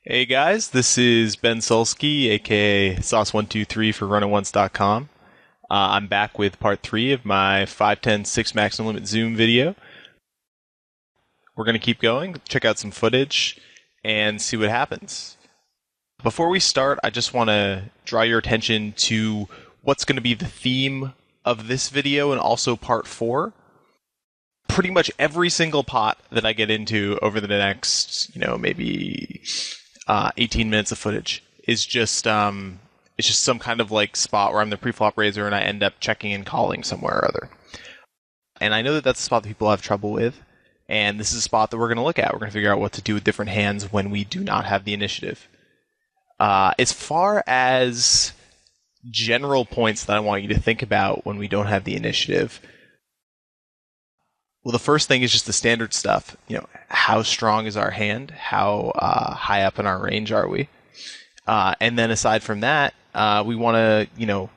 Hey guys, this is Ben Sulsky, aka Sauce123 for RunAtOnce.com. I'm back with part 3 of my 510 6 maximum limit zoom video. We're going to keep going, check out some footage, and see what happens. Before we start, I just want to draw your attention to what's going to be the theme of this video and also part 4. Pretty much every single pot that I get into over the next, maybe 18 minutes of footage is just it's just some kind of like spot where I'm the preflop raiser and I end up checking and calling somewhere or other. And I know that that's a spot that people have trouble with, and this is a spot that we're going to look at. We're going to figure out what to do with different hands when we do not have the initiative. As far as general points that I want you to think about when we don't have the initiative, well, the first thing is just the standard stuff. How strong is our hand? How high up in our range are we? And then aside from that, we want to,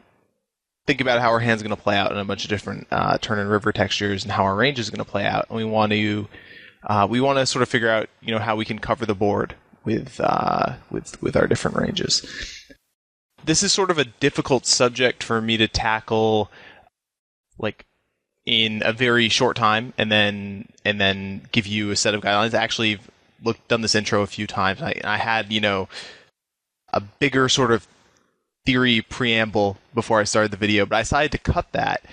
think about how our hand's going to play out in a bunch of different turn and river textures and how our range is going to play out. And we want to sort of figure out, how we can cover the board with our different ranges. This is sort of a difficult subject for me to tackle, in a very short time, and then give you a set of guidelines. I actually done this intro a few times. I had a bigger sort of theory preamble before I started the video, but I decided to cut that,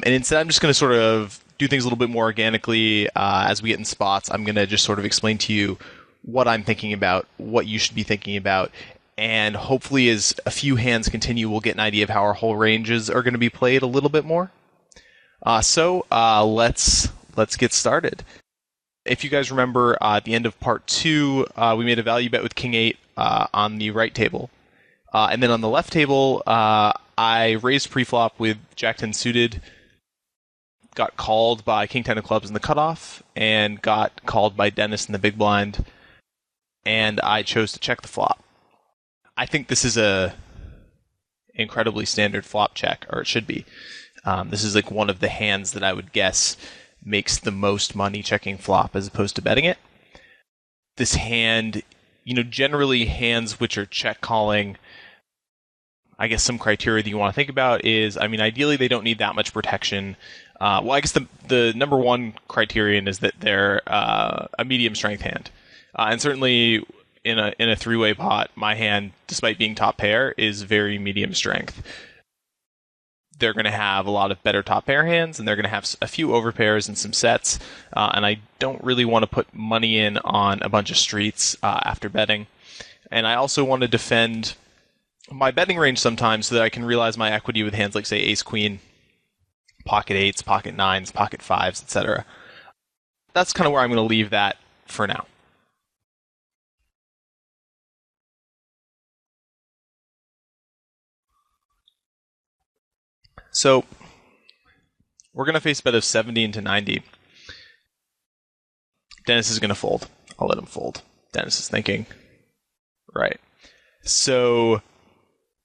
and instead I'm just going to sort of do things a little bit more organically as we get in spots. I'm going to just sort of explain to you what I'm thinking about, what you should be thinking about, and hopefully as a few hands continue, we'll get an idea of how our whole ranges are going to be played a little bit more. So let's get started. If you guys remember, at the end of part 2, we made a value bet with King 8 on the right table. And then on the left table, I raised preflop with Jack 10 suited, got called by King 10 of clubs in the cutoff, and got called by Dennis in the big blind, and I chose to check the flop. I think this is a incredibly standard flop check, or it should be. This is like one of the hands that I would guess makes the most money checking flop as opposed to betting it. This hand, generally hands which are check calling, I guess some criteria that you want to think about is, ideally they don't need that much protection. Well, I guess the number one criterion is that they're a medium strength hand. And certainly in a three-way pot, my hand, despite being top pair, is very medium strength. They're going to have a lot of better top pair hands, and they're going to have a few overpairs and some sets, and I don't really want to put money in on a bunch of streets after betting. And I also want to defend my betting range sometimes so that I can realize my equity with hands like, say, ace-queen, pocket eights, pocket nines, pocket fives, etc. That's kind of where I'm going to leave that for now. So we're going to face a bet of 70 into 90. Dennis is going to fold. I'll let him fold. Dennis is thinking. Right. So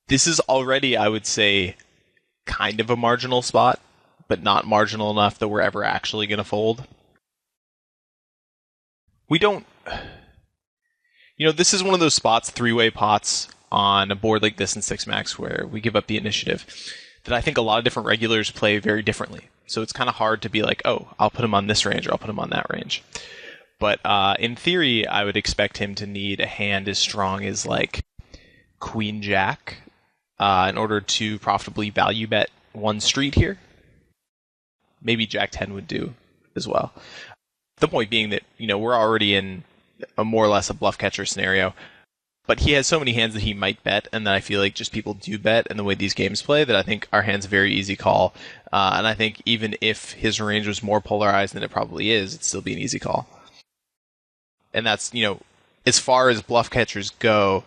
this is already, I would say, kind of a marginal spot, but not marginal enough that we're ever actually going to fold. We don't... this is one of those spots, three-way pots on a board like this in 6-max where we give up the initiative, that I think a lot of different regulars play very differently. So it's kind of hard to be like, oh, I'll put him on this range or I'll put him on that range. But in theory, I would expect him to need a hand as strong as like Queen Jack in order to profitably value bet one street here. Maybe Jack 10 would do as well. The point being that, we're already in a more or less a bluff catcher scenario. But he has so many hands that he might bet, and that I feel like just people do bet, and the way these games play, that I think our hand's a very easy call. And I think even if his range was more polarized than it probably is, it'd still be an easy call. And that's, as far as bluff catchers go,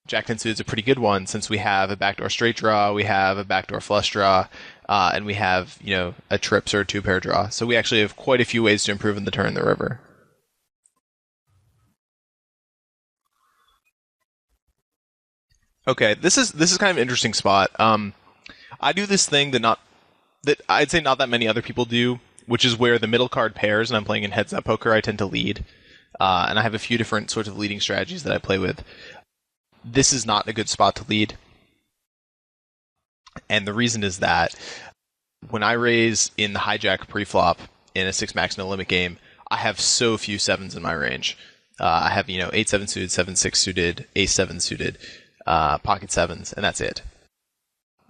Jack 10 suited is a pretty good one, since we have a backdoor straight draw, we have a backdoor flush draw, and we have, a trips or a two-pair draw. So we actually have quite a few ways to improve in the turn and the river. Okay, this is kind of an interesting spot. I do this thing that I'd say not that many other people do, which is where the middle card pairs and I'm playing in heads up poker, I tend to lead. and I have a few different sorts of leading strategies that I play with. This is not a good spot to lead. And the reason is that when I raise in the hijack preflop in a 6-max no limit game, I have so few 7s in my range. I have, 8-7 suited, 7-6 suited, ace-7 suited, pocket 7s, and that's it.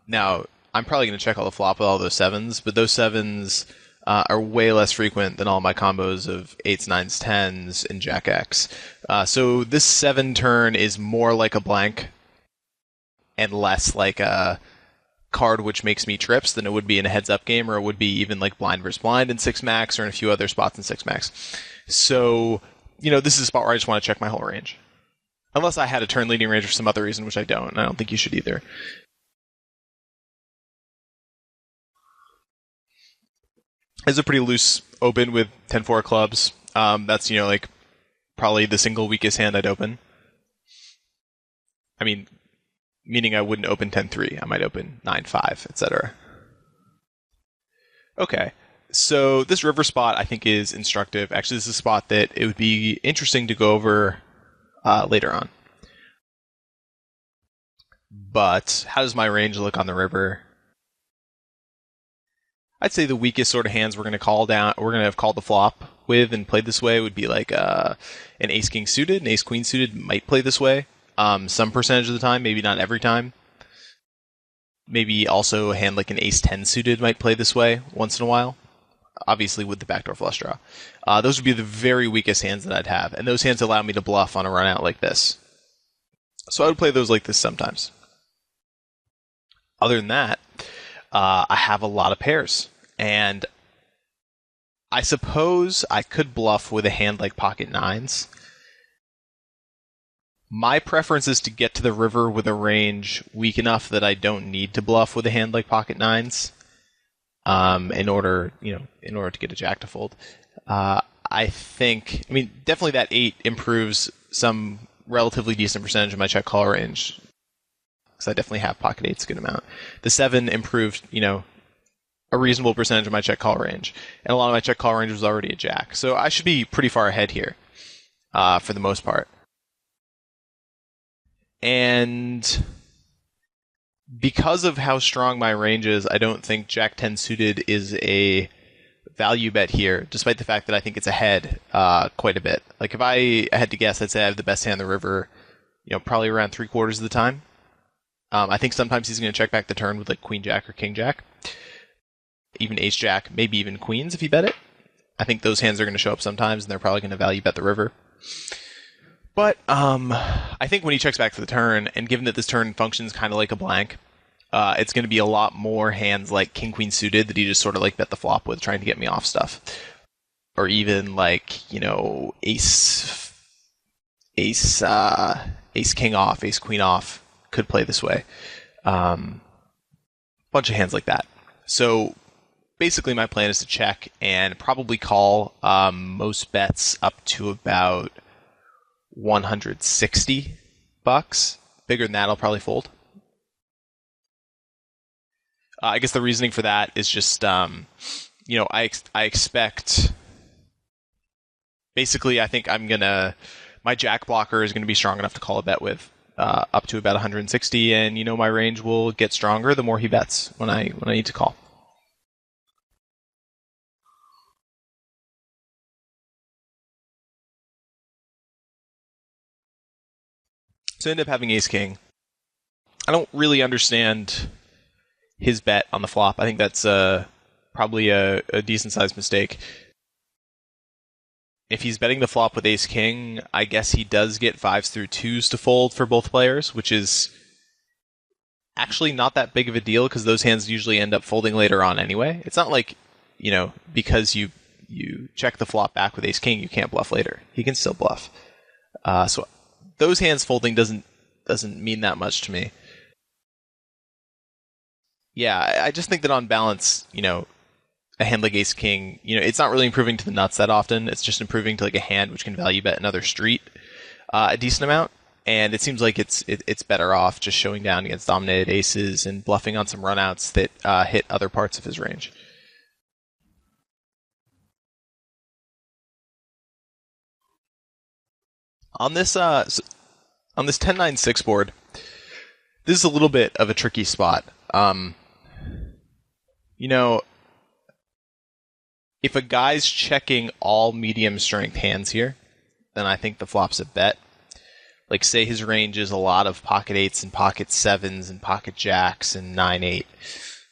Now, I'm probably going to check all the flop with all those 7s, but those 7s are way less frequent than all my combos of 8s, 9s, 10s, and Jack X. So this 7 turn is more like a blank and less like a card which makes me trips than it would be in a heads-up game, or it would be even like blind versus blind in 6-max or in a few other spots in 6-max. So, this is a spot where I just want to check my whole range. Unless I had a turn leading range for some other reason, which I don't, and I don't think you should either. It's a pretty loose open with 10-4 clubs. That's, probably the single weakest hand I'd open. I mean, meaning I wouldn't open 10-3. I might open 9-5, etc. Okay, so this river spot I think is instructive. Actually, this is a spot that it would be interesting to go over later on. But how does my range look on the river? I'd say the weakest sort of hands we're going to have called the flop with and played this way would be like an ace-king suited, an ace-queen suited might play this way. Some percentage of the time, maybe not every time. Maybe also a hand like an ace-10 suited might play this way once in a while. Obviously with the backdoor flush draw. Those would be the very weakest hands that I'd have, and those hands allow me to bluff on a run out like this. So I would play those like this sometimes. Other than that, I have a lot of pairs. And I suppose I could bluff with a hand like pocket 9s. My preference is to get to the river with a range weak enough that I don't need to bluff with a hand like pocket 9s in order to get a jack to fold. Definitely that 8 improves some relatively decent percentage of my check call range, because I definitely have pocket 8s a good amount. The 7 improved, a reasonable percentage of my check call range, and a lot of my check call range was already a jack. So I should be pretty far ahead here, for the most part. And because of how strong my range is, I don't think Jack 10 suited is a value bet here, despite the fact that I think it's ahead quite a bit. Like if I had to guess, I'd say I have the best hand on the river, probably around 3/4 of the time. I think sometimes he's going to check back the turn with like Queen Jack or King Jack. Even Ace Jack, maybe even Queens if you bet it. I think those hands are going to show up sometimes, and they're probably going to value bet the river. But I think when he checks back for the turn, and given that this turn functions kind of like a blank, it's going to be a lot more hands like King Queen suited that he just sort of like bet the flop with, trying to get me off stuff, or even like Ace King off, Ace Queen off could play this way. Bunch of hands like that. So basically, my plan is to check and probably call most bets up to about $160. Bigger than that, I'll probably fold. I guess the reasoning for that is just, I expect. Basically, I think my jack blocker is gonna be strong enough to call a bet with up to about 160, and my range will get stronger the more he bets when I need to call. So I end up having Ace King. I don't really understand his bet on the flop. I think that's probably a decent sized mistake. If he's betting the flop with Ace King, I guess he does get 5s through 2s to fold for both players, which is actually not that big of a deal because those hands usually end up folding later on anyway. It's not like, because you check the flop back with Ace King, you can't bluff later. He can still bluff. So those hands folding doesn't mean that much to me. Yeah, I just think that on balance, a hand like Ace King, it's not really improving to the nuts that often. It's just improving to like a hand which can value bet another street a decent amount. And it seems like it's better off just showing down against dominated aces and bluffing on some runouts that hit other parts of his range. On this on this 10-9-6 board, this is a little bit of a tricky spot. You know, if a guy's checking all medium strength hands here, then I think the flop's a bet. Like, say his range is a lot of pocket eights and pocket sevens and pocket jacks and 9-8.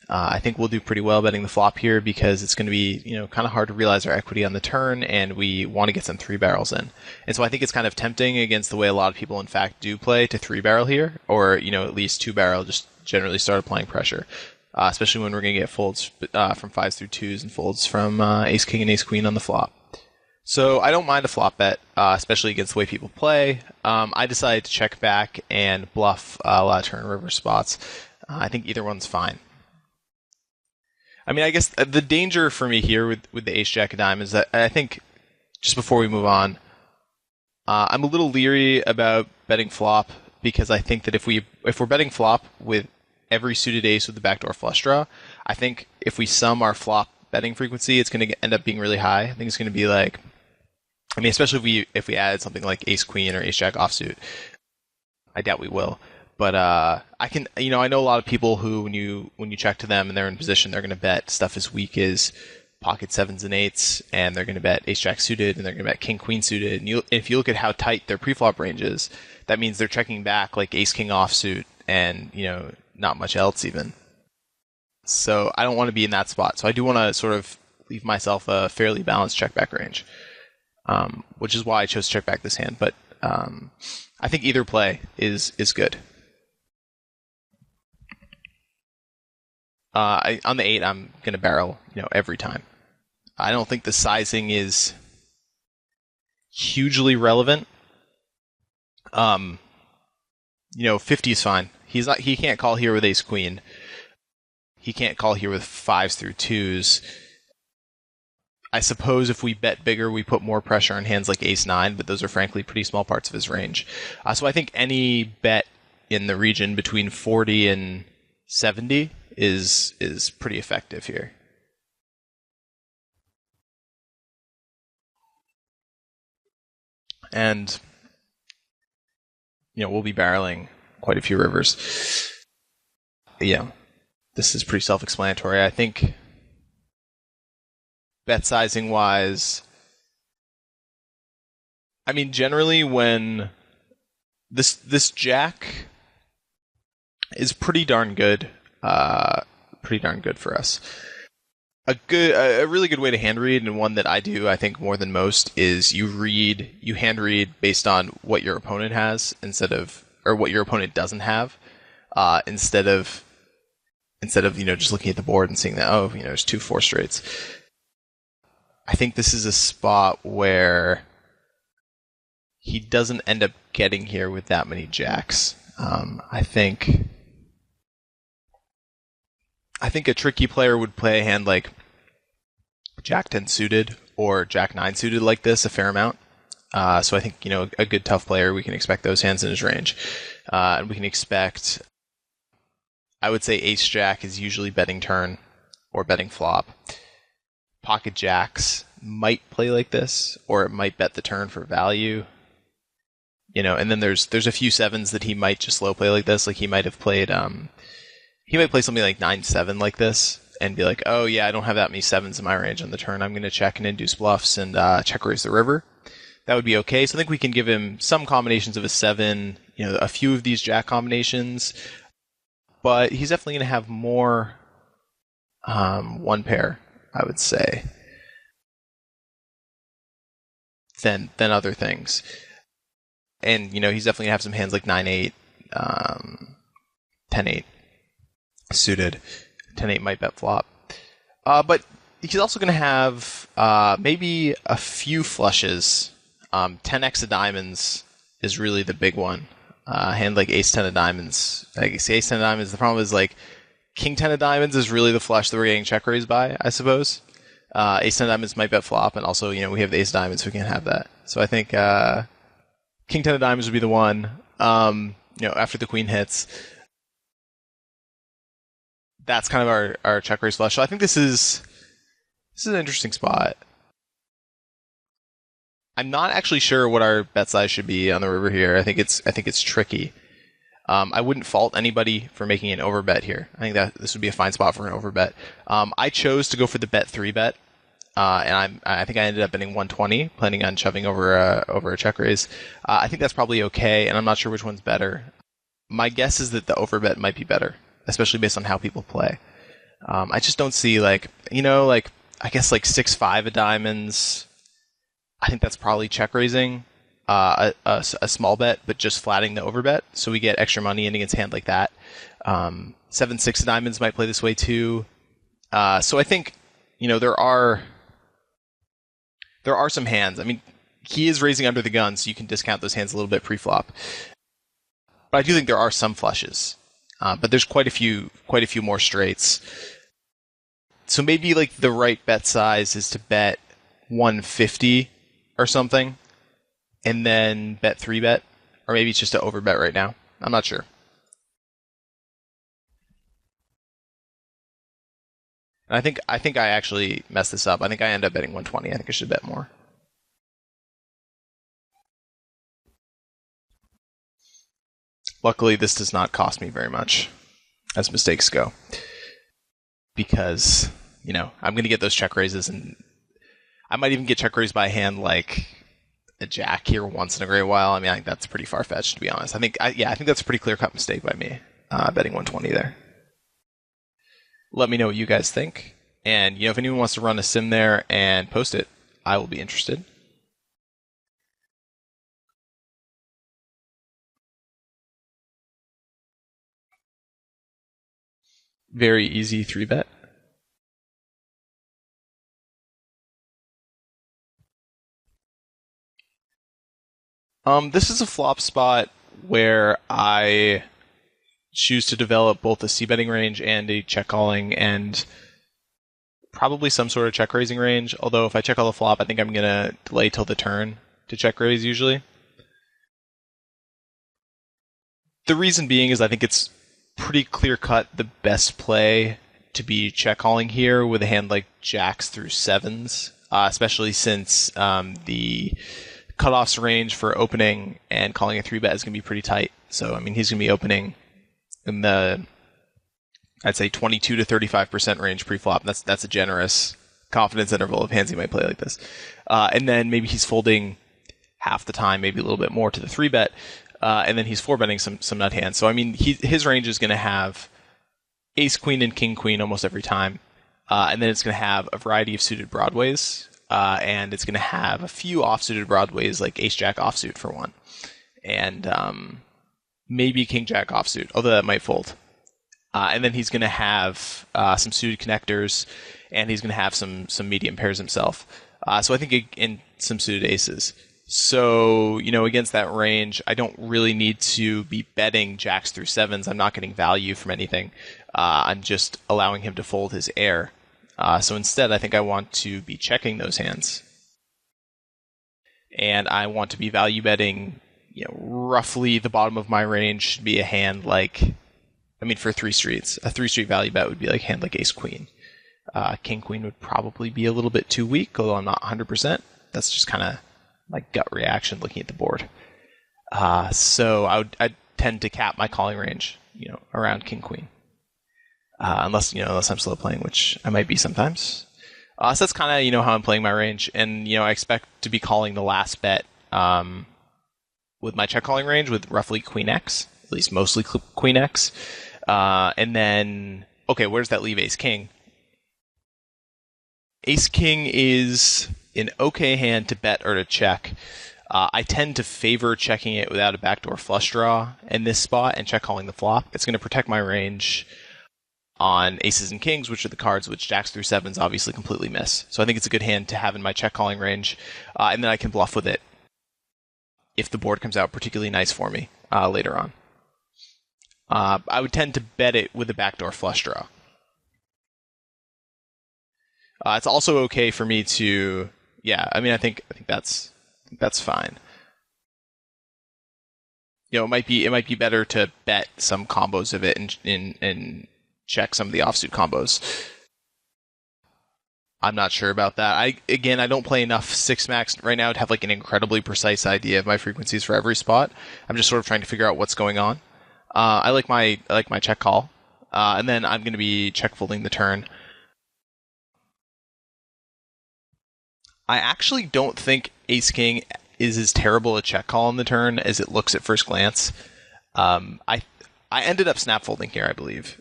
I think we'll do pretty well betting the flop here because it's going to be, kind of hard to realize our equity on the turn, and we want to get some three barrels in. And so I think it's kind of tempting against the way a lot of people, in fact, do play to three barrel here, or, at least two barrel, just generally start applying pressure. Especially when we're going to get folds from fives through twos and folds from ace king and ace queen on the flop. So I don't mind a flop bet, especially against the way people play. I decided to check back and bluff a lot of turn river spots. I think either one's fine. I mean, I guess the danger for me here with the ace jack of diamonds is that I think, just before we move on, I'm a little leery about betting flop because I think that if we're betting flop with every suited ace with the backdoor flush draw, I think if we sum our flop betting frequency, it's going to end up being really high. I think it's going to be like, especially if we added something like ace queen or ace jack offsuit. I doubt we will. But I can, I know a lot of people who, when you check to them and they're in position, they're going to bet stuff as weak as pocket sevens and eights, and they're going to bet ace jack suited, and they're going to bet king queen suited. And if you look at how tight their preflop range is, that means they're checking back like ace king offsuit and not much else even. So I don't want to be in that spot. So I do want to sort of leave myself a fairly balanced check back range, which is why I chose to check back this hand. But I think either play is good. On the 8, I'm going to barrel, every time. I don't think the sizing is hugely relevant. 50 is fine. He can't call here with ace queen. He can't call here with fives through twos. I suppose if we bet bigger, we put more pressure on hands like ace 9, but those are frankly pretty small parts of his range. So I think any bet in the region between 40 and 70 is pretty effective here. And we'll be barreling quite a few rivers. This is pretty self-explanatory. I think bet sizing wise, generally when this jack is pretty darn good for us. A really good way to hand read, and one that I do, I think, more than most, is you hand read based on what your opponent has or what your opponent doesn't have, instead of just looking at the board and seeing that, there's 2 4 straights. I think this is a spot where he doesn't end up getting here with that many jacks. I think a tricky player would play a hand like Jack 10 suited or Jack 9 suited like this a fair amount. So I think, a good tough player, we can expect those hands in his range. And we can expect, I would say ace jack is usually betting turn or betting flop. Pocket jacks might play like this, or it might bet the turn for value. And then there's a few sevens that he might just slow play like this. Like he might play something like 9-7 like this and be like, oh yeah, I don't have that many sevens in my range on the turn. I'm going to check and induce bluffs and check raise the river. That would be okay. So I think we can give him some combinations of a 7, a few of these jack combinations, but he's definitely going to have more one pair, I would say, than other things. And, he's definitely going to have some hands like 9-8, 10-8 suited. 10-8 might bet flop. But he's also going to have maybe a few flushes. 10x of diamonds is really the big one. Hand like ace 10 of diamonds. Like ace 10 of diamonds, the problem is like king 10 of diamonds is really the flush that we're getting check raised by, I suppose. Ace 10 of diamonds might bet flop, and also, we have the ace of diamonds, so we can't have that. So I think king 10 of diamonds would be the one, after the queen hits. That's kind of our check raise flush. So I think this is an interesting spot. I'm not actually sure what our bet size should be on the river here. I think it's tricky. I wouldn't fault anybody for making an overbet here. I think that this would be a fine spot for an overbet. I chose to go for the bet 3-bet, and I think I ended up betting 120, planning on shoving over a check raise. I think that's probably okay, and I'm not sure which one's better. My guess is that the overbet might be better, especially based on how people play. I just don't see I guess 6-5 of diamonds. I think that's probably check raising. A small bet, but just flatting the overbet, so we get extra money in against hand like that. 7-6 of diamonds might play this way too. So I think there are some hands. I mean, he is raising under the gun, so you can discount those hands a little bit pre-flop. But I do think there are some flushes. But there's quite a few more straights. So maybe the right bet size is to bet 150 or something, and then bet 3-bet, or maybe it's just an overbet right now. I'm not sure. And I think I actually messed this up. I think I ended up betting 120. I think I should bet more. Luckily, this does not cost me very much, as mistakes go, because I'm going to get those check raises, and I might even get check raised by a hand like a jack here once in a great while. I mean, I think that's pretty far fetched, to be honest. I think that's a pretty clear cut mistake by me, betting 120 there. Let me know what you guys think, and if anyone wants to run a sim there and post it, I will be interested. Very easy 3-bet. This is a flop spot where I choose to develop both a c-betting range and a check calling, and probably some sort of check raising range. Although if I check call the flop, I think I'm gonna delay till the turn to check raise usually. The reason being is I think it's pretty clear cut the best play to be check calling here with a hand like jacks through sevens, especially since the cutoffs range for opening and calling a 3-bet is going to be pretty tight. So, I mean, he's going to be opening in the, I'd say, 22 to 35% range pre-flop. That's a generous confidence interval of hands he might play like this. And then maybe he's folding half the time, maybe a little bit more to the 3-bet, and then he's 4-betting some nut hands. So, I mean, his range is going to have ace-queen and king-queen almost every time. And then it's going to have a variety of suited broadways. And it's going to have a few offsuited broadways, like ace-jack offsuit for one. And maybe king-jack offsuit, although that might fold. And then he's going to have some suited connectors, and he's going to have some medium pairs himself. So I think in some suited aces. So, against that range, I don't really need to be betting jacks through sevens. I'm not getting value from anything. I'm just allowing him to fold his air. So instead, I think I want to be checking those hands. And I want to be value betting, roughly the bottom of my range should be a hand for 3 streets. A 3-street value bet would be like a hand like ace-queen. King-queen would probably be a little bit too weak, although I'm not 100%. That's just kind of my gut reaction looking at the board. So I'd tend to cap my calling range, around king-queen. Unless I'm slow playing, which I might be sometimes. So that's kind of, how I'm playing my range. And, I expect to be calling the last bet with my check calling range with roughly queen X, at least mostly queen X. And then, okay, where does that leave ace-king? Ace-king is an okay hand to bet or to check. I tend to favor checking it without a backdoor flush draw in this spot and check calling the flop. It's going to protect my range on aces and kings, which are the cards which jacks through sevens obviously completely miss. So I think it's a good hand to have in my check calling range, and then I can bluff with it if the board comes out particularly nice for me later on. I would tend to bet it with a backdoor flush draw. It's also okay for me to, I think that's fine. It might be better to bet some combos of it and check some of the offsuit combos. I'm not sure about that. I don't play enough six max right now to have like an incredibly precise idea of my frequencies for every spot. I'm just sort of trying to figure out what's going on. I like my check call, and then I'm going to be check folding the turn. I actually don't think Ace King is as terrible a check call on the turn as it looks at first glance. I ended up snap folding here, I believe,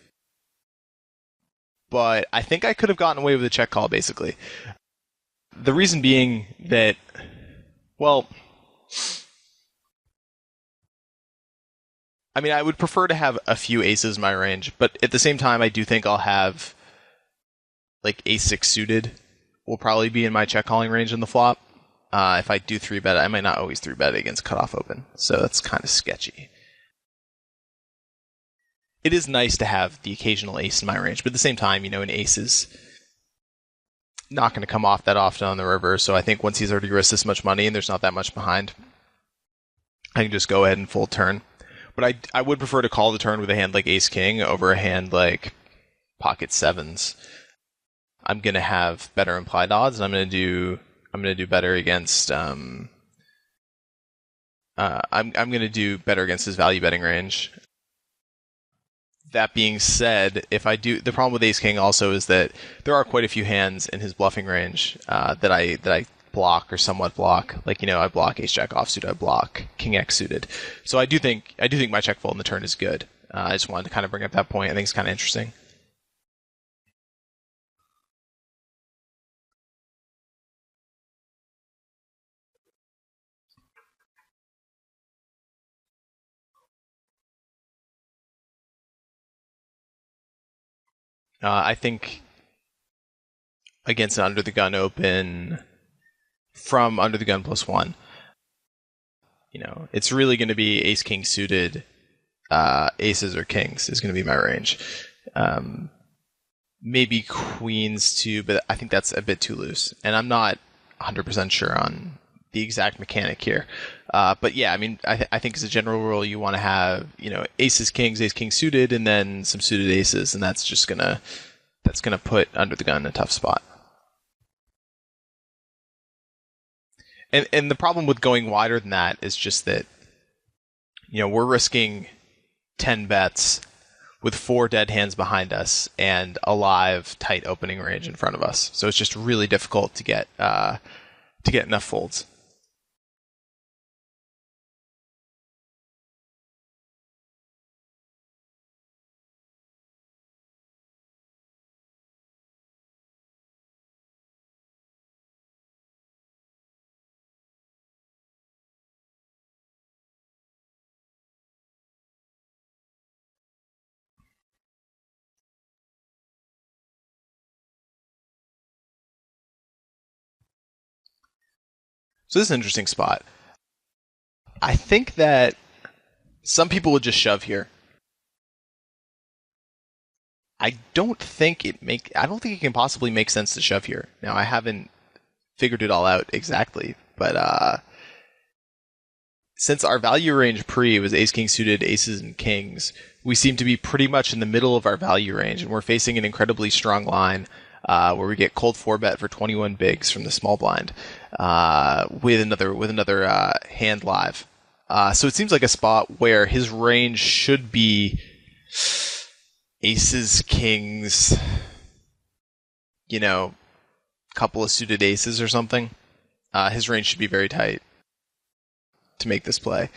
but I think I could have gotten away with a check call basically. The reason being that, well, I mean, I would prefer to have a few aces in my range, but at the same time, I do think I'll have like ace six suited will probably be in my check calling range in the flop. If I do three bet, I might not always three bet against cutoff open, so that's kind of sketchy. It is nice to have the occasional ace in my range, but at the same time, an ace is not going to come off that often on the river, so I think once he's already risked this much money and there's not that much behind, I can just go ahead and fold turn. But I would prefer to call the turn with a hand like ace king over a hand like pocket sevens. I'm going to have better implied odds, and I'm going to do better against I'm going to do better against his value betting range. That being said, the problem with ace king also is that there are quite a few hands in his bluffing range that I block or somewhat block. Like, I block ace jack offsuit, I block king x suited. So I do think my check fold in the turn is good. I just wanted to kind of bring up that point. I think it's kind of interesting. I think against an under the gun open from under the gun +1, it's really going to be ace king suited, aces or kings is going to be my range. Maybe queens too, but I think that's a bit too loose, and I'm not 100% sure on the exact mechanic here. But yeah, I mean, I think as a general rule, you want to have aces, kings, ace king suited, and then some suited aces, and that's gonna put under the gun in a tough spot. And the problem with going wider than that is just that we're risking 10 bets with 4 dead hands behind us and a live tight opening range in front of us. So it's just really difficult to get enough folds. So this is an interesting spot. I think that some people would just shove here. I don't think it can possibly make sense to shove here. Now, I haven't figured it all out exactly, but since our value range pre was ace king suited, aces and kings, we seem to be pretty much in the middle of our value range, and we're facing an incredibly strong line where we get cold 4-bet for 21 bigs from the small blind with another hand live. So it seems like a spot where his range should be aces, kings, couple of suited aces or something. His range should be very tight to make this play.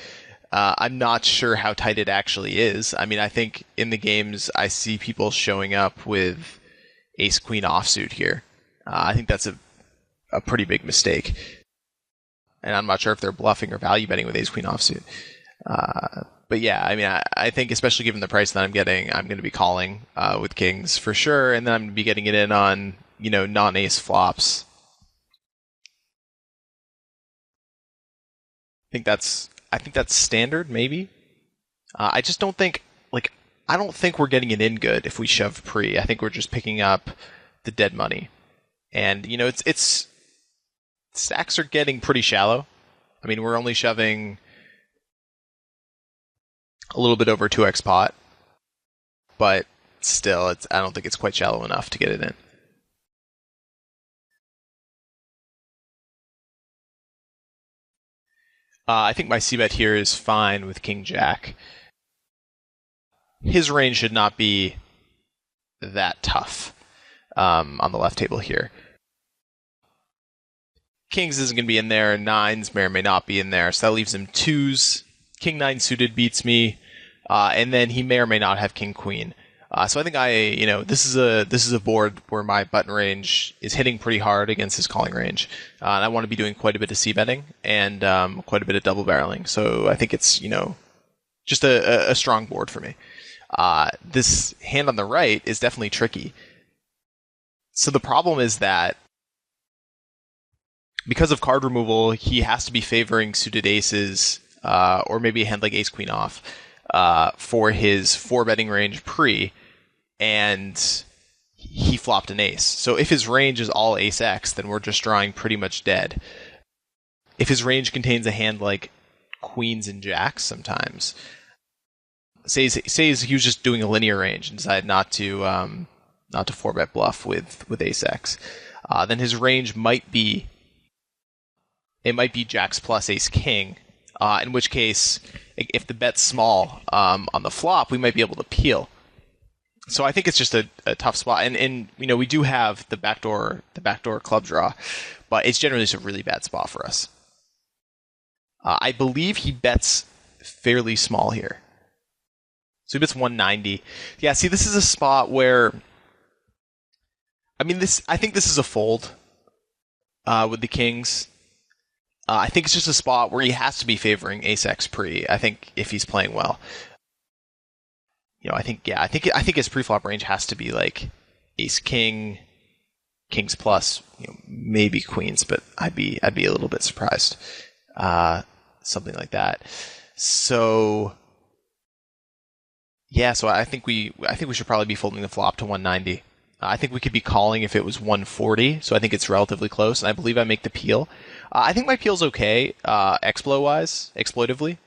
I'm not sure how tight it actually is. I mean, I think in the games I see people showing up with ace queen offsuit here. I think that's a pretty big mistake. And I'm not sure if they're bluffing or value betting with ace queen offsuit. But yeah, I mean, I think especially given the price that I'm getting, I'm going to be calling with kings for sure, and then I'm going to be getting it in on non-ace flops. I think that's standard, maybe. I just don't think I don't think we're getting it in good if we shove pre. I think we're just picking up the dead money, and it's stacks are getting pretty shallow. I mean, we're only shoving a little bit over 2x pot, but still, I don't think it's quite shallow enough to get it in. I think my c-bet here is fine with King Jack. His range should not be that tough on the left table here. Kings isn't going to be in there, nines may or may not be in there, so that leaves him twos. King 9 suited beats me, and then he may or may not have King Queen. So I think this is a board where my button range is hitting pretty hard against his calling range, and I want to be doing quite a bit of c-betting and quite a bit of double barreling. So I think it's just a strong board for me. This hand on the right is definitely tricky. So the problem is that because of card removal, he has to be favoring suited aces, or maybe a hand like ace queen off, for his 4-betting range pre, and he flopped an ace. So if his range is all ace X, then we're just drawing pretty much dead. If his range contains a hand like queens and jacks sometimes, say he was just doing a linear range and decided not to 4-bet bluff with ace X, then his range might be jacks plus ace king, in which case, if the bet's small on the flop, we might be able to peel. So I think it's just a tough spot, and we do have the backdoor club draw, but it's generally just a really bad spot for us. I believe he bets fairly small here, so he bets 190. Yeah, see, this is a spot where, I think this is a fold with the kings. I think it's just a spot where he has to be favoring ace X pre. I think if he's playing well, I think his pre-flop range has to be like ace king, kings plus, maybe queens, but I'd be a little bit surprised, something like that. So yeah, so I think we should probably be folding the flop to 190. I think we could be calling if it was 140, so I think it's relatively close, and I believe I make the peel. I think my peel's okay, exploitively,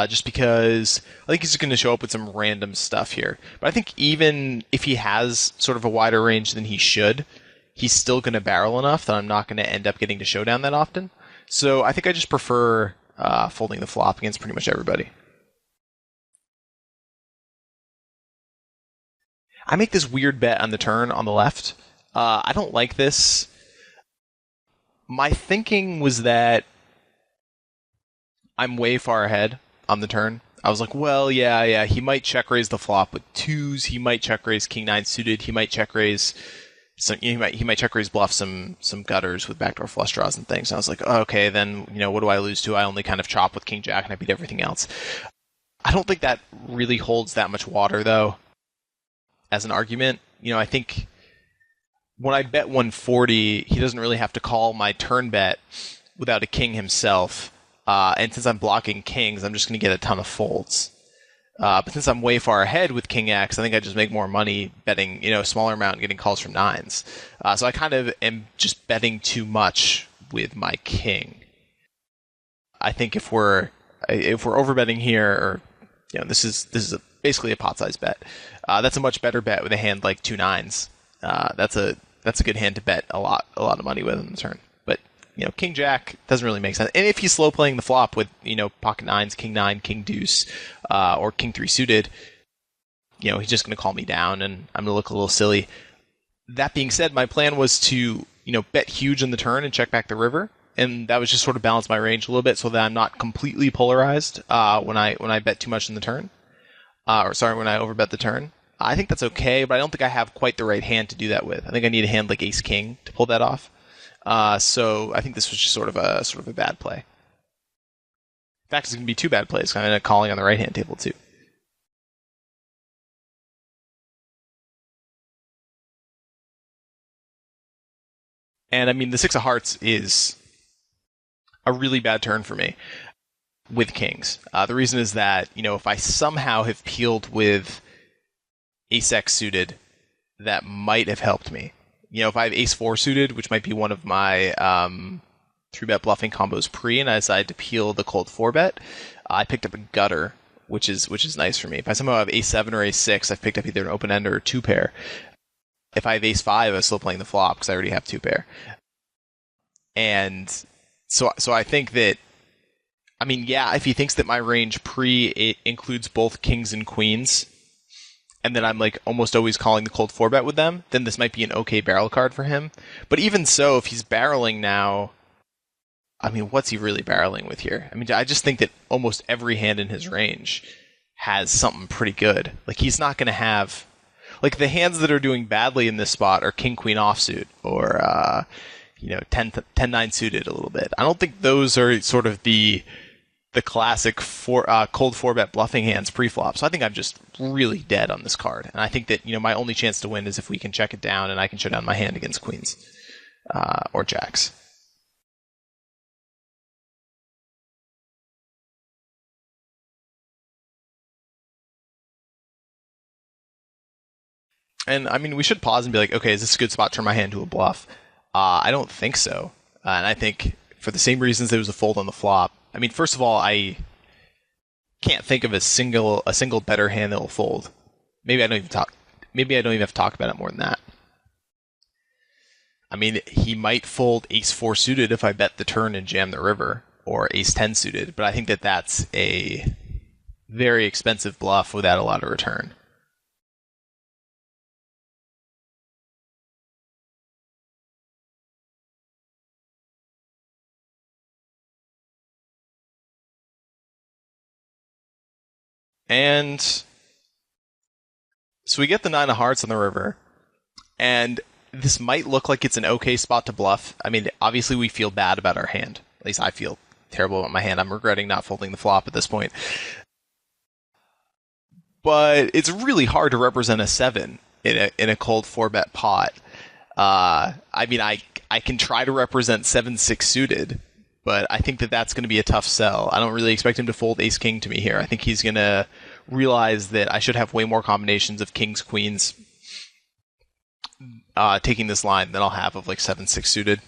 just because I think he's just going to show up with some random stuff here. But I think even if he has sort of a wider range than he should, he's still going to barrel enough that I'm not going to end up getting to showdown that often. So I think I just prefer folding the flop against pretty much everybody. I make this weird bet on the turn on the left. I don't like this. My thinking was that I'm way far ahead on the turn. I was like, well, yeah, he might check raise the flop with twos. He might check raise king 9 suited. He might check raise he might check raise bluff some gutters with backdoor flush draws and things. And I was like, oh, okay, then what do I lose to? I only kind of chop with king jack and I beat everything else. I don't think that really holds that much water though, as an argument. I think when I bet 140, he doesn't really have to call my turn bet without a king himself. And since I'm blocking kings, I'm just going to get a ton of folds. But since I'm way far ahead with king X, I think I just make more money betting, a smaller amount and getting calls from nines. So I kind of am just betting too much with my king. I think if we're overbetting here, or this is basically a pot size bet. That's a much better bet with a hand like 2 nines. That's a good hand to bet a lot of money with in the turn. But king jack doesn't really make sense. And if he's slow playing the flop with pocket nines, king 9, king deuce, or king 3 suited, he's just going to call me down, and I'm going to look a little silly. That being said, my plan was to bet huge in the turn and check back the river, and that was just sort of balance my range a little bit so that I'm not completely polarized when I bet too much in the turn. When I overbet the turn. I think that's okay, but I don't think I have quite the right hand to do that with. I think I need a hand like ace king to pull that off. So I think this was just sort of a bad play. In fact, it's going to be 2 bad plays. I'm going to calling on the right hand table too. And the 6 of hearts is a really bad turn for me with kings. The reason is that, if I somehow have peeled with ace X suited, that might have helped me. If I have ace 4 suited, which might be one of my 3-bet bluffing combos pre, and I decide to peel the cold 4-bet, I picked up a gutter, which is nice for me. If I somehow have ace 7 or ace 6, I've picked up either an open ender or 2 pair. If I have ace 5, I'm still playing the flop because I already have 2 pair. And so I think that I mean, yeah, if he thinks that my range pre it includes both kings and queens, and then I'm like almost always calling the cold four bet with them, then this might be an okay barrel card for him. But even so, if he's barreling now, I mean, what's he really barreling with here? I mean, I just think that almost every hand in his range has something pretty good. Like, he's not going to have. Like, the hands that are doing badly in this spot are king queen offsuit or, 10 9 suited a little bit. I don't think those are sort of the classic cold four bet bluffing hands pre-flop. So I think I'm just really dead on this card, and I think that my only chance to win is if we can check it down and I can shut down my hand against queens or jacks. And I mean, we should pause and be like, okay, is this a good spot to turn my hand to a bluff? I don't think so, and I think for the same reasons it was a fold on the flop. I mean, first of all, I can't think of a single better hand that will fold. Maybe I don't even have to talk about it more than that. I mean, he might fold ace 4 suited if I bet the turn and jam the river, or ace 10 suited, but I think that that's a very expensive bluff without a lot of return. And so we get the 9 of hearts on the river, and this might look like it's an okay spot to bluff. I mean, obviously we feel bad about our hand. At least I feel terrible about my hand. I'm regretting not folding the flop at this point. But it's really hard to represent a 7 in a cold 4-bet pot. I mean, I can try to represent 7-6 suited, but I think that that's going to be a tough sell. I don't really expect him to fold ace king to me here. I think he's going to realize that I should have way more combinations of kings, queens taking this line than I'll have of like 7-6 suited.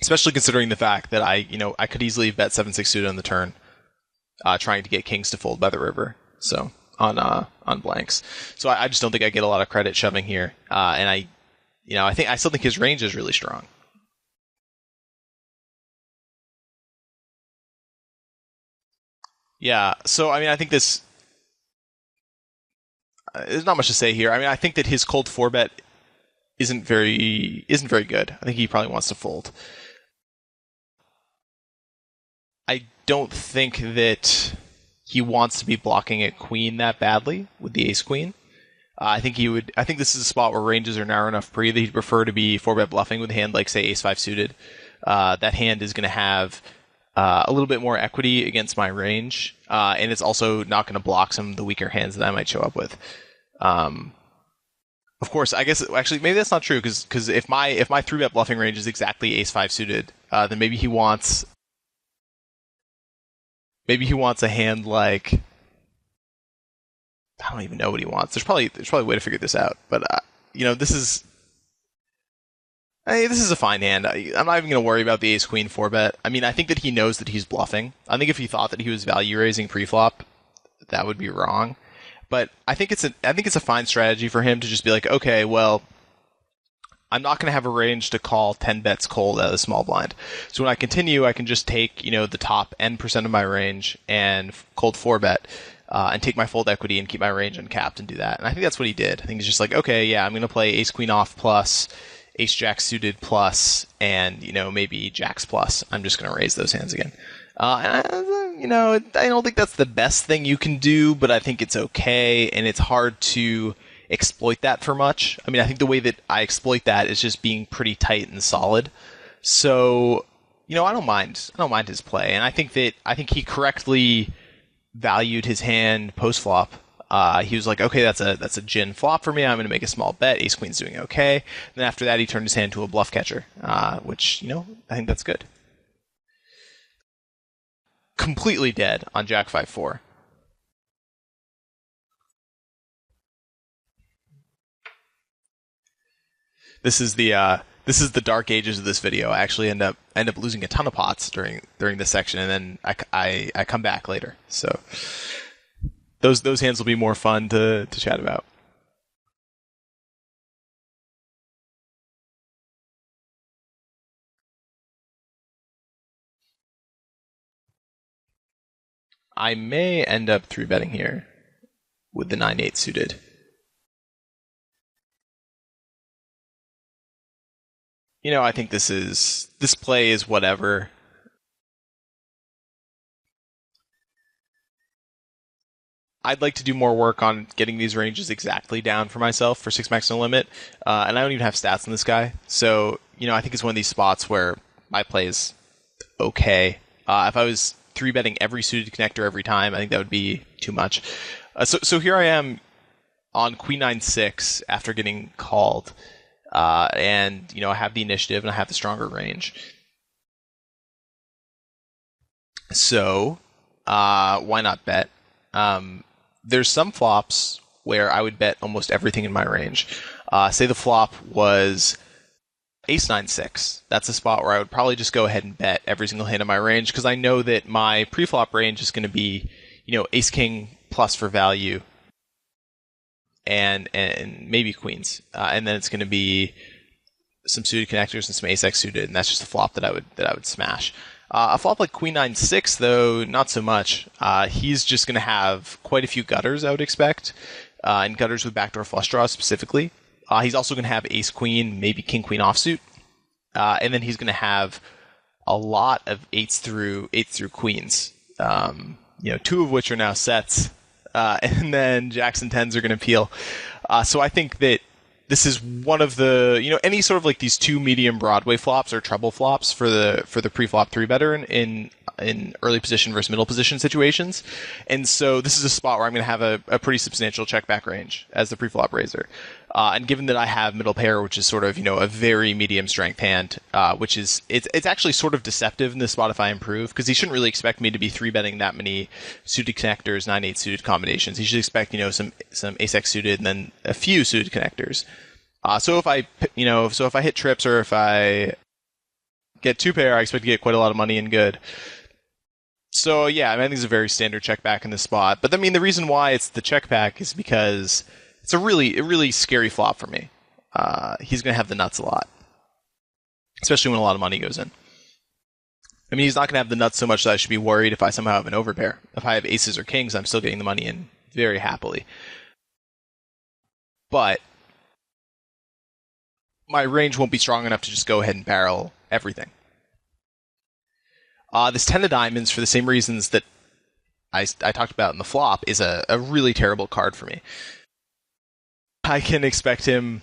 Especially considering the fact that I could easily bet 7-6 suited on the turn, trying to get kings to fold by the river. So on blanks. So I just don't think I get a lot of credit shoving here. And I still think his range is really strong. Yeah. So I mean, I think this. There's not much to say here. I mean, I think that his cold 4-bet isn't very good. I think he probably wants to fold. I don't think that he wants to be blocking a queen that badly with the ace queen. I think he would. I think this is a spot where ranges are narrow enough pre that he'd prefer to be 4-bet bluffing with a hand like say ace 5 suited. That hand is going to have a little bit more equity against my range, and it's also not going to block some of the weaker hands that I might show up with. Of course, I guess actually maybe that's not true because if my 3-bet bluffing range is exactly ace 5 suited, then maybe he wants a hand like I don't even know what he wants. There's probably a way to figure this out, but this is a fine hand. I'm not even going to worry about the ace queen 4-bet. I mean, I think that he knows that he's bluffing. I think if he thought that he was value raising pre-flop, that would be wrong. But I think it's a fine strategy for him to just be like, okay, well, I'm not going to have a range to call 10 bets cold out of the small blind. So when I continue, I can just take the top N% of my range and cold 4-bet. And take my fold equity and keep my range uncapped and do that. And I think that's what he did. I think he's just like, okay, yeah, I'm going to play ace queen off plus, ace jack suited plus, and maybe jacks plus. I'm just going to raise those hands again. I don't think that's the best thing you can do, but I think it's okay, and it's hard to exploit that for much. I mean, I think the way that I exploit that is just being pretty tight and solid. So, I don't mind his play, and I think he correctly valued his hand post flop. He was like, okay, that's a gin flop for me. I'm going to make a small bet. Ace queen's doing okay. Then after that, he turned his hand to a bluff catcher, which I think that's good. Completely dead on Jack 5-4. This is the dark ages of this video. I actually end up losing a ton of pots during this section, and then I come back later. So those hands will be more fun to chat about. I may end up 3-betting here with the 9-8 suited. I think this play is whatever. I'd like to do more work on getting these ranges exactly down for myself for 6-max no limit, and I don't even have stats on this guy. So, I think it's one of these spots where my play is okay. If I was 3-betting every suited connector every time, I think that would be too much. So here I am on Queen 9-6 after getting called, and I have the initiative and I have the stronger range. So why not bet? There's some flops where I would bet almost everything in my range. Say the flop was Ace 9-6. That's a spot where I would probably just go ahead and bet every single hand in my range because I know that my pre-flop range is going to be, Ace King plus for value, and maybe queens, and then it's going to be some suited connectors and some Ace X suited, and that's just a flop that I would smash. A flop like Queen 9-6, though, not so much. He's just going to have quite a few gutters, I would expect, and gutters with backdoor flush draws specifically. He's also going to have Ace Queen, maybe King Queen offsuit, and then he's going to have a lot of eights through queens. Two of which are now sets, and then jacks and tens are going to peel. So I think that this is one of the, any sort of like these two medium Broadway flops or treble flops for the pre-flop 3-better in early position versus middle position situations. And so this is a spot where I'm going to have a pretty substantial check back range as the pre-flop raiser. And given that I have middle pair, which is sort of, a very medium strength hand, which is, it's actually sort of deceptive in this spot if I improve, because he shouldn't really expect me to be 3-betting that many suited connectors, 9-8 suited combinations. He should expect, some Ace X suited and then a few suited connectors. So if I hit trips or if I get 2-pair, I expect to get quite a lot of money and good. So yeah, I think it's a very standard check back in this spot. But the reason why it's the check back is because it's a really scary flop for me. He's going to have the nuts a lot, especially when a lot of money goes in. He's not going to have the nuts so much that I should be worried if I somehow have an overpair. If I have aces or kings, I'm still getting the money in very happily. But my range won't be strong enough to just go ahead and barrel everything. This 10 of diamonds, for the same reasons that I talked about in the flop, is a really terrible card for me. I can expect him...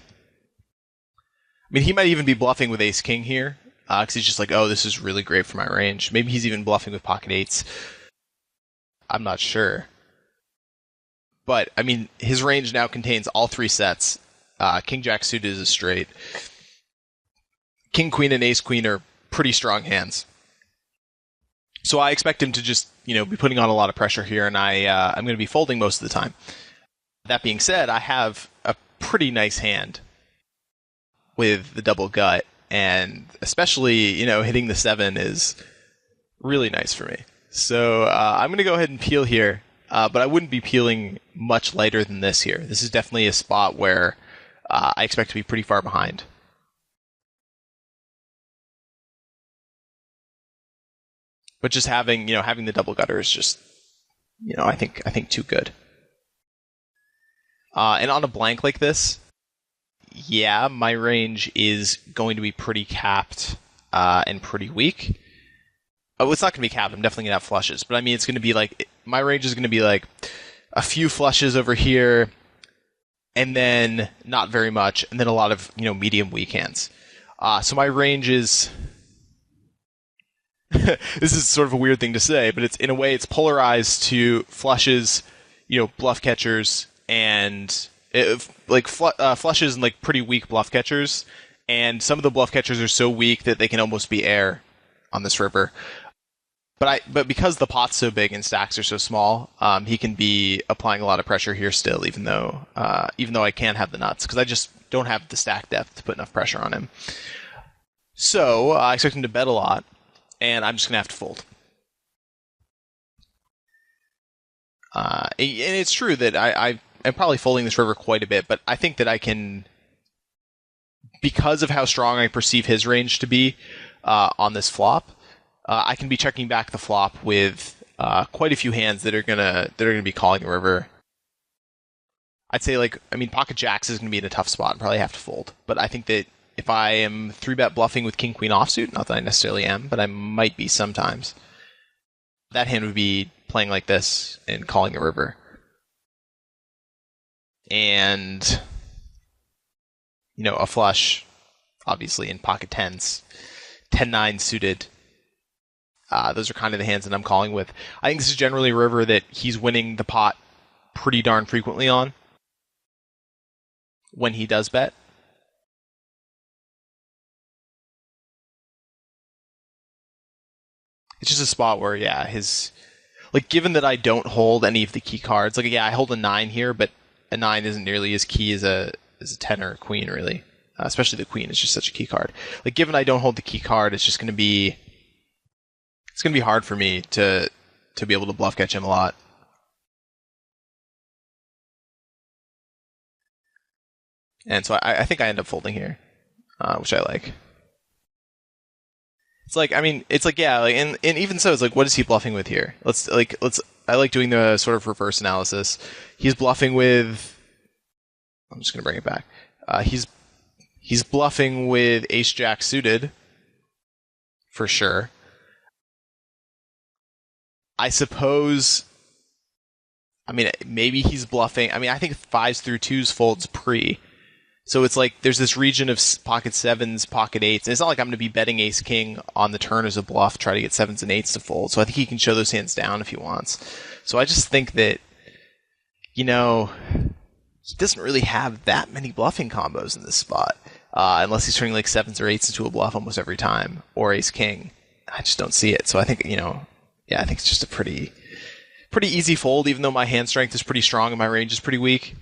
he might even be bluffing with Ace King here, because he's just like, oh, this is really great for my range. Maybe he's even bluffing with pocket eights. I'm not sure. But, his range now contains all three sets. King Jack suited is a straight. King Queen and Ace Queen are pretty strong hands. So I expect him to just, be putting on a lot of pressure here, and I'm going to be folding most of the time. That being said, I have a pretty nice hand with the double gut, and especially, hitting the 7 is really nice for me. So I'm going to go ahead and peel here, but I wouldn't be peeling much lighter than this here. This is definitely a spot where I expect to be pretty far behind. But just having the double gutter is just, I think too good. And on a blank like this, yeah, my range is going to be pretty capped and pretty weak. Oh, it's not going to be capped. I'm definitely going to have flushes. But it's going to be like, my range is going to be like a few flushes over here, and then not very much, and then a lot of, medium weak hands. So my range is... this is sort of a weird thing to say, but it's, in a way, it's polarized to flushes, bluff catchers, and flushes and pretty weak bluff catchers. And some of the bluff catchers are so weak that they can almost be air on this river. But because the pot's so big and stacks are so small, he can be applying a lot of pressure here still, even though I can have the nuts, because I just don't have the stack depth to put enough pressure on him. So I expect him to bet a lot, and I'm just going to have to fold. And it's true that I'm probably folding this river quite a bit, but I think that I can, because of how strong I perceive his range to be on this flop, I can be checking back the flop with quite a few hands that are gonna be calling a river. I'd say pocket jacks is gonna be in a tough spot and probably have to fold. But I think that if I am 3-bet bluffing with king queen offsuit, not that I necessarily am, but I might be sometimes, that hand would be playing like this and calling a river. And a flush, obviously in pocket tens, 10-9 suited. Those are kind of the hands that I'm calling with. I think this is generally a river that he's winning the pot pretty darn frequently on when he does bet. It's just a spot where, given that I don't hold any of the key cards, I hold a 9 here, but a 9 isn't nearly as key as a 10 or a queen, really. Especially the queen is just such a key card. Given I don't hold the key card, it's going to be hard for me to be able to bluff catch him a lot. And so I think I end up folding here, which I like. And even so, it's what is he bluffing with here? I like doing the sort of reverse analysis. He's bluffing with, I'm just going to bring it back. He's bluffing with ace-jack suited, for sure. I suppose, maybe he's bluffing. I think 5s through 2s folds pre. So it's there's this region of pocket 7s, pocket 8s. And it's not like I'm going to be betting ace-king on the turn as a bluff, try to get 7s and 8s to fold. So I think he can show those hands down if he wants. So I just think that, he doesn't really have that many bluffing combos in this spot. Unless he's turning 7s or 8s into a bluff almost every time. Or ace-king. I just don't see it. So I think, I think it's just a pretty easy fold, even though my hand strength is pretty strong and my range is pretty weak.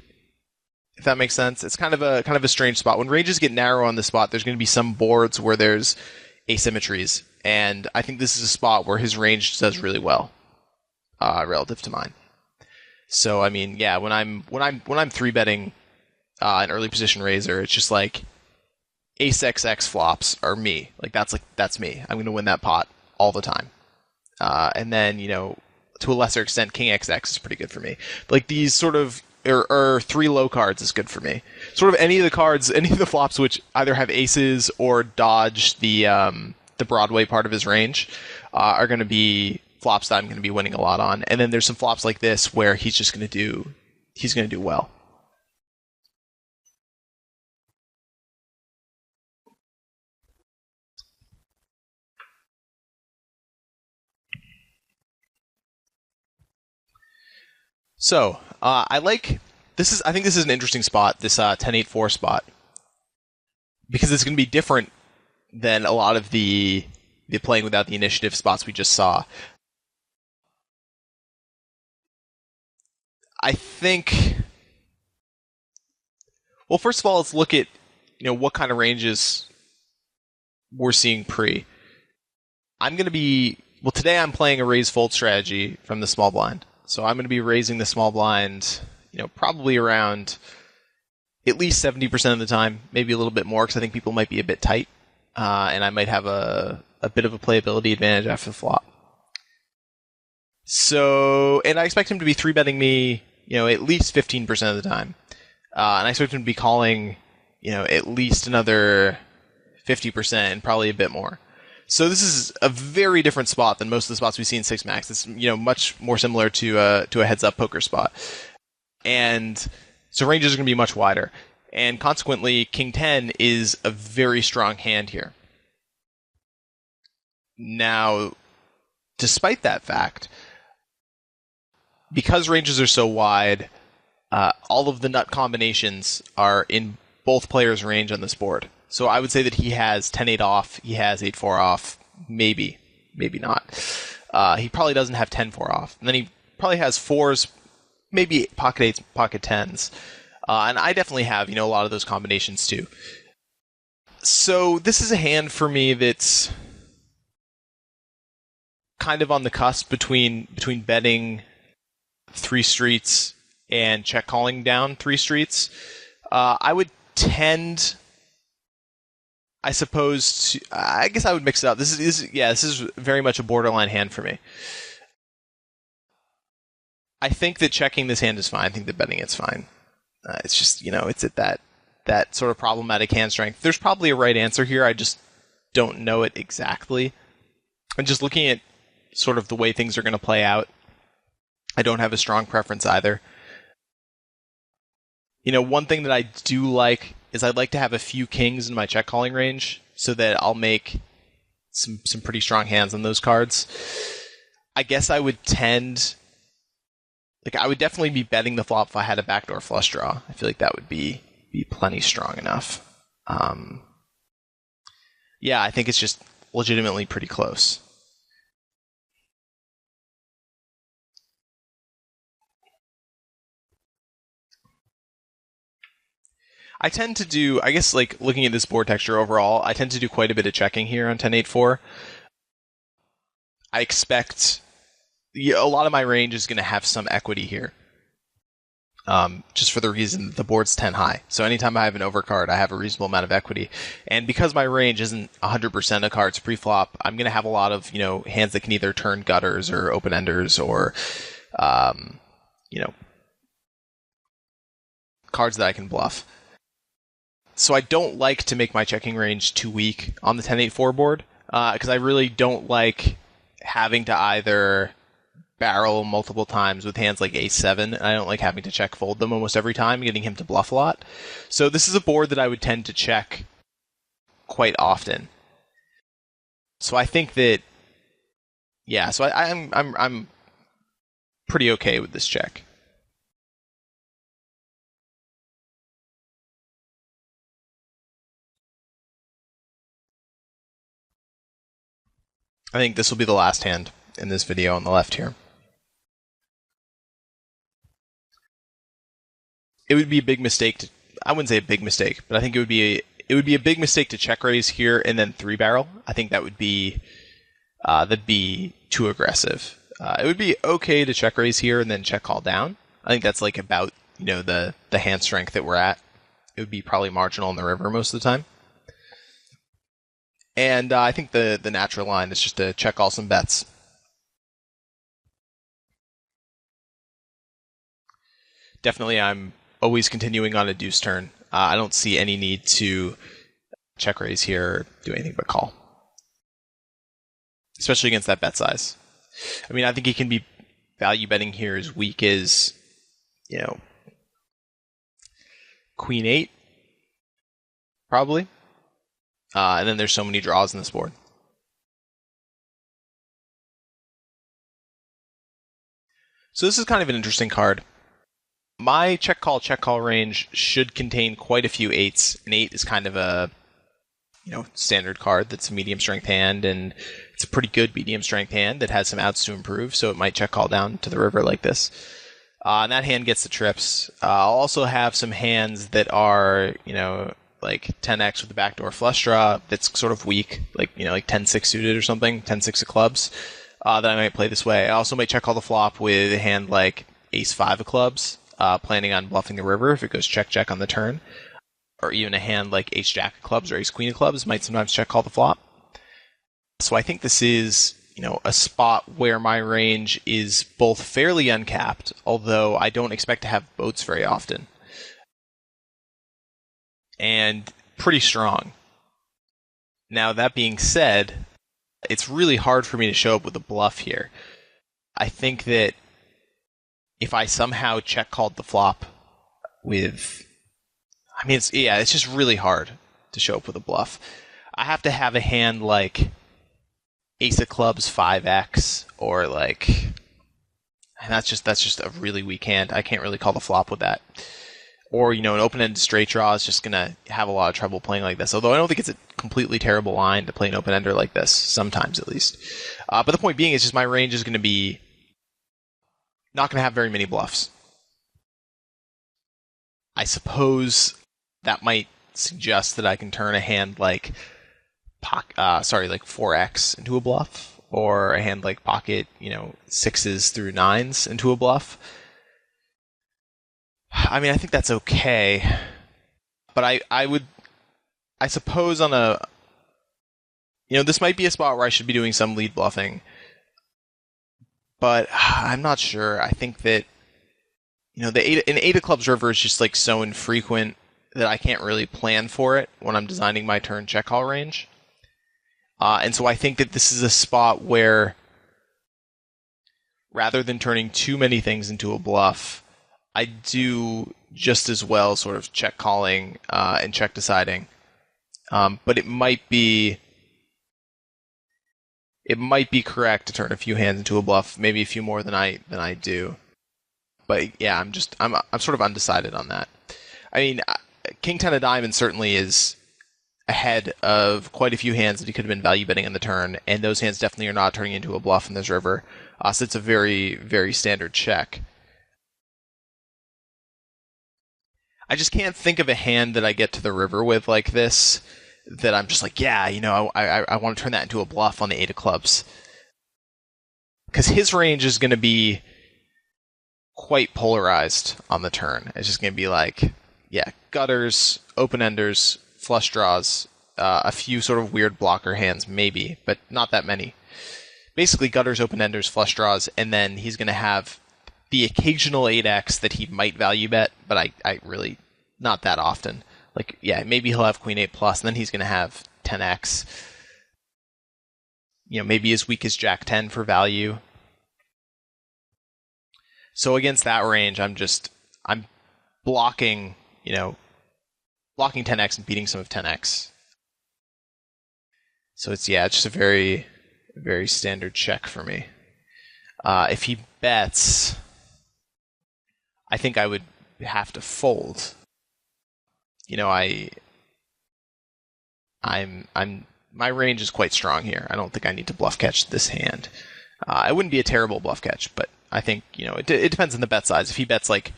If that makes sense. It's kind of a strange spot. When ranges get narrow on this spot, there's going to be some boards where there's asymmetries, and I think this is a spot where his range does really well relative to mine. So when I'm 3-betting an early position raiser, it's just ace XX flops are me. That's me. I'm going to win that pot all the time. And then to a lesser extent, king XX is pretty good for me. These sort of or 3 low cards is good for me. Sort of any of the cards, any of the flops which either have aces or dodge the Broadway part of his range are going to be flops that I'm going to be winning a lot on. And then there's some flops like this where he's going to do well. So, I think this is an interesting spot, this 10-8-4 spot, because it's going to be different than a lot of the playing without the initiative spots we just saw. I think, well, first of all, let's look at, what kind of ranges we're seeing pre. Today I'm playing a raise fold strategy from the small blind. So I'm going to be raising the small blind, probably around at least 70% of the time, maybe a little bit more, because I think people might be a bit tight, and I might have a bit of a playability advantage after the flop. So, and I expect him to be 3-betting me, at least 15% of the time, and I expect him to be calling, at least another 50% and probably a bit more. So this is a very different spot than most of the spots we see in 6-max. It's much more similar to a heads-up poker spot. And so ranges are going to be much wider. And consequently, King 10 is a very strong hand here. Now, despite that fact, because ranges are so wide, all of the nut combinations are in both players' range on this board. So I would say that he has 10-8 off, he has 8-4 off, maybe not. He probably doesn't have 10-4 off. And then he probably has 4s, maybe pocket 8s, pocket 10s. And I definitely have, a lot of those combinations too. So this is a hand for me that's kind of on the cusp between betting 3 streets and check calling down 3 streets. I would tend, I suppose, I guess I would mix it up. This is very much a borderline hand for me. I think that checking this hand is fine. I think that betting it's fine. It's just, it's at that sort of problematic hand strength. There's probably a right answer here. I just don't know it exactly. And just looking at sort of the way things are going to play out, I don't have a strong preference either. One thing that I do like is I'd like to have a few kings in my check calling range so that I'll make some pretty strong hands on those cards. I guess I would I would definitely be betting the flop if I had a backdoor flush draw. I feel like that would be plenty strong enough. Yeah, I think it's just legitimately pretty close. I tend to do, I guess, looking at this board texture overall, I tend to do quite a bit of checking here on 10-8-4. I expect a lot of my range is going to have some equity here. Just for the reason that the board's 10 high. So anytime I have an overcard, I have a reasonable amount of equity. And because my range isn't 100% of cards pre-flop, I'm going to have a lot of, hands that can either turn gutters or open-enders or, cards that I can bluff. So I don't like to make my checking range too weak on the 10-8-4 board, because I really don't like having to either barrel multiple times with hands like ace-7, and I don't like having to check fold them almost every time, getting him to bluff a lot. So this is a board that I would tend to check quite often. So I think that, yeah, so I'm pretty okay with this check. I think this will be the last hand in this video on the left here. It would be a big mistake I wouldn't say a big mistake, but I think it would be a big mistake to check raise here and then 3-barrel. I think that would be that'd be too aggressive. It would be okay to check raise here and then check call down. I think that's about the hand strength that we're at. It would be probably marginal in the river most of the time. And I think the natural line is just to check all some bets. Definitely, I'm always continuing on a deuce turn. I don't see any need to check raise here or do anything but call. Especially against that bet size. I mean, I think he can be value betting here as weak as, Queen 8, probably. And then there's so many draws in this board. So this is kind of an interesting card. My check call range should contain quite a few 8s. An 8 is kind of a standard card that's a medium strength hand, and it's a pretty good medium strength hand that has some outs to improve, so it might check call down to the river like this. And that hand gets the trips. I'll also have some hands that are, 10x with the backdoor flush draw that's sort of weak, like 10-6 suited or something, 10-6 of clubs, that I might play this way. I also might check call the flop with a hand like ace-5 of clubs, planning on bluffing the river if it goes check-check on the turn. Or even a hand like ace-jack of clubs or ace-queen of clubs might sometimes check call the flop. So I think this is, a spot where my range is both fairly uncapped, although I don't expect to have boats very often, and pretty strong. Now, that being said, it's really hard for me to show up with a bluff here. I think that if I somehow check called the flop with... it's just really hard to show up with a bluff. I have to have a hand like ace of clubs 5x, or and that's just a really weak hand. I can't really call the flop with that. Or, an open-ended straight draw is just going to have a lot of trouble playing like this. Although I don't think it's a completely terrible line to play an open-ender like this, sometimes at least. But the point being is just my range is going to be not going to have very many bluffs. I suppose that might suggest that I can turn a hand like 4x into a bluff, or a hand like pocket, 6s through 9s into a bluff. I think that's okay, but I suppose on a, this might be a spot where I should be doing some lead bluffing, but I'm not sure. I think that an eight of clubs river is just like so infrequent that I can't really plan for it when I'm designing my turn check call range. And so I think that this is a spot where, rather than turning too many things into a bluff, I do just as well sort of check calling and check deciding. But it might be correct to turn a few hands into a bluff, maybe a few more than I do. But yeah, I'm sort of undecided on that. I mean, King 10 of diamonds certainly is ahead of quite a few hands that he could have been value betting on the turn, and those hands definitely are not turning into a bluff in this river. So it's a very, very standard check. I just can't think of a hand that I get to the river with like this that I'm just like, yeah, I want to turn that into a bluff on the eight of clubs. Because his range is going to be quite polarized on the turn. It's just going to be like, yeah, gutters, open-enders, flush draws, a few sort of weird blocker hands, maybe, but not that many. Basically, gutters, open-enders, flush draws, and then he's going to have the occasional 8x that he might value bet, but I really, not that often. Like, yeah, maybe he'll have queen 8 plus, and then he's going to have 10x. Maybe as weak as jack 10 for value. So against that range, I'm blocking, blocking 10x and beating some of 10x. So it's just a very, very standard check for me. If he bets, I think I would have to fold. My range is quite strong here. I don't think I need to bluff catch this hand. It wouldn't be a terrible bluff catch, but I think, it depends on the bet size. If he bets like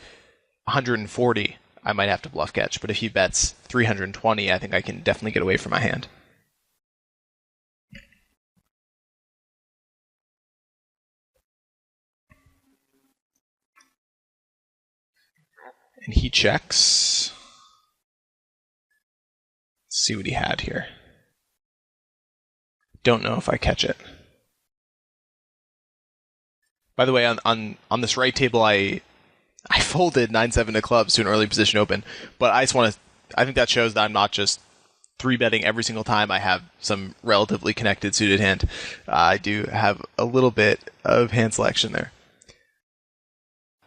140, I might have to bluff catch, but if he bets 320, I think I can definitely get away from my hand. And he checks. Let's see what he had here. Don't know if I catch it. By the way, on this right table, I folded 9-7 of clubs to an early position open, but I think that shows that I'm not just 3-betting every single time I have some relatively connected suited hand. I do have a little bit of hand selection there.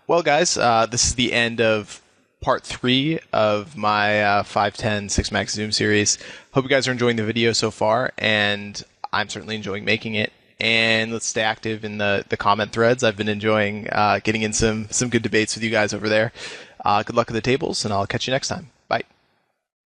Well, guys, this is the end of part 3 of my 5-10 6-max Zoom series. Hope you guys are enjoying the video so far, and I'm certainly enjoying making it. And let's stay active in the comment threads. I've been enjoying getting in some good debates with you guys over there. Good luck at the tables, and I'll catch you next time.